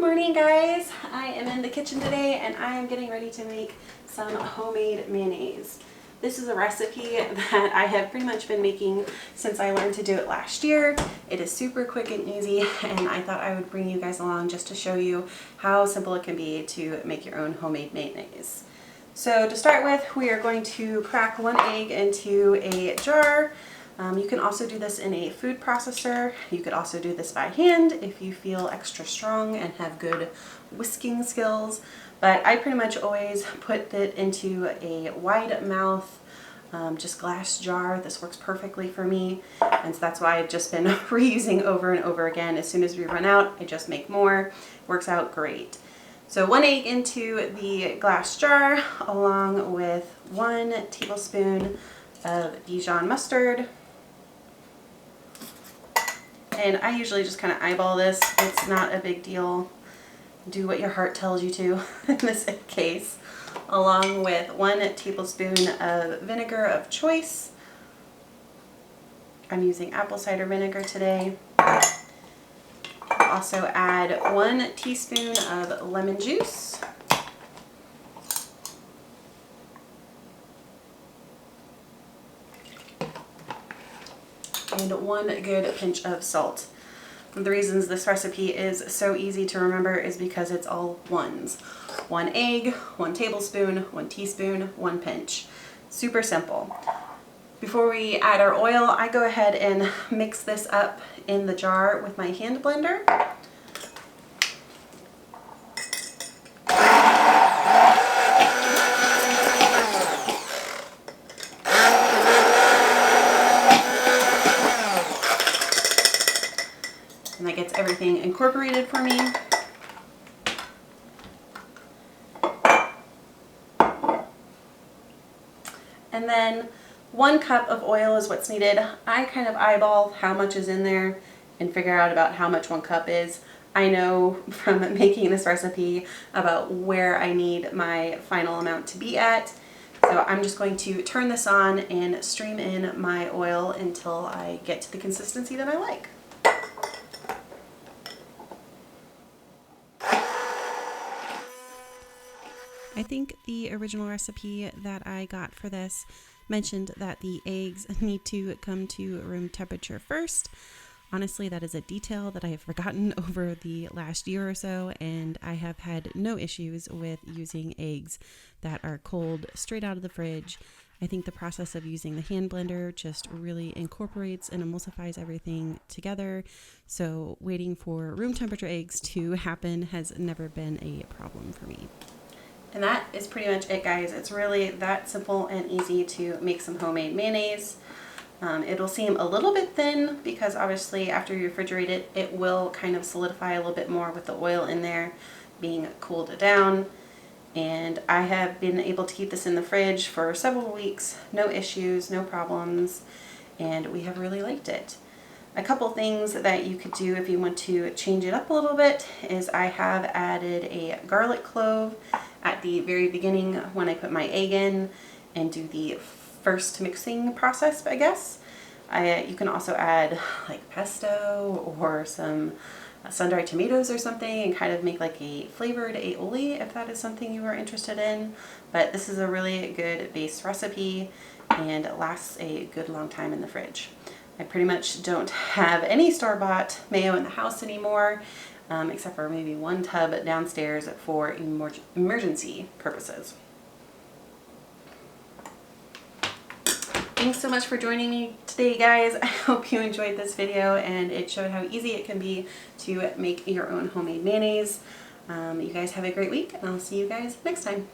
morning, guys. I am in the kitchen today and I am getting ready to make some homemade mayonnaise. This is a recipe that I have pretty much been making since I learned to do it last year. It is super quick and easy, and I thought I would bring you guys along just to show you how simple it can be to make your own homemade mayonnaise. So to start with, we are going to crack 1 egg into a jar. You can also do this in a food processor. You could also do this by hand if you feel extra strong and have good whisking skills. But I pretty much always put it into a wide mouth, just glass jar. This works perfectly for me, and so that's why I've just been reusing over and over again. As soon as we run out, I just make more. Works out great. So 1 egg into the glass jar, along with 1 tablespoon of Dijon mustard. And I usually just kind of eyeball this. It's not a big deal. Do what your heart tells you to in this case. Along with 1 tablespoon of vinegar of choice. I'm using apple cider vinegar today. Also add 1 teaspoon of lemon juice. And 1 good pinch of salt. One of the reasons this recipe is so easy to remember is because it's all ones. 1 egg, 1 tablespoon, 1 teaspoon, 1 pinch. Super simple. Before we add our oil, I go ahead and mix this up in the jar with my hand blender. And that gets everything incorporated for me. And then 1 cup of oil is what's needed. I kind of eyeball how much is in there and figure out about how much 1 cup is. I know from making this recipe about where I need my final amount to be at. So I'm just going to turn this on and stream in my oil until I get to the consistency that I like. I think the original recipe that I got for this mentioned that the eggs need to come to room temperature first. Honestly, that is a detail that I have forgotten over the last year or so, and I have had no issues with using eggs that are cold straight out of the fridge. I think the process of using the hand blender just really incorporates and emulsifies everything together. So waiting for room temperature eggs to happen has never been a problem for me. And that is pretty much it, guys. It's really that simple and easy to make some homemade mayonnaise. It'll seem a little bit thin because obviously after you refrigerate it, it will kind of solidify a little bit more with the oil in there being cooled down. And I have been able to keep this in the fridge for several weeks, no issues, no problems, and we have really liked it. A couple things that you could do if you want to change it up a little bit is I have added a garlic clove at the very beginning when I put my egg in and do the first mixing process, I guess. You can also add like pesto or some sun-dried tomatoes or something and kind of make like a flavored aioli if that is something you are interested in. But this is a really good base recipe and it lasts a good long time in the fridge. I pretty much don't have any store-bought mayo in the house anymore, except for maybe 1 tub downstairs for emergency purposes. Thanks so much for joining me today, guys. I hope you enjoyed this video and it showed how easy it can be to make your own homemade mayonnaise. You guys have a great week and I'll see you guys next time.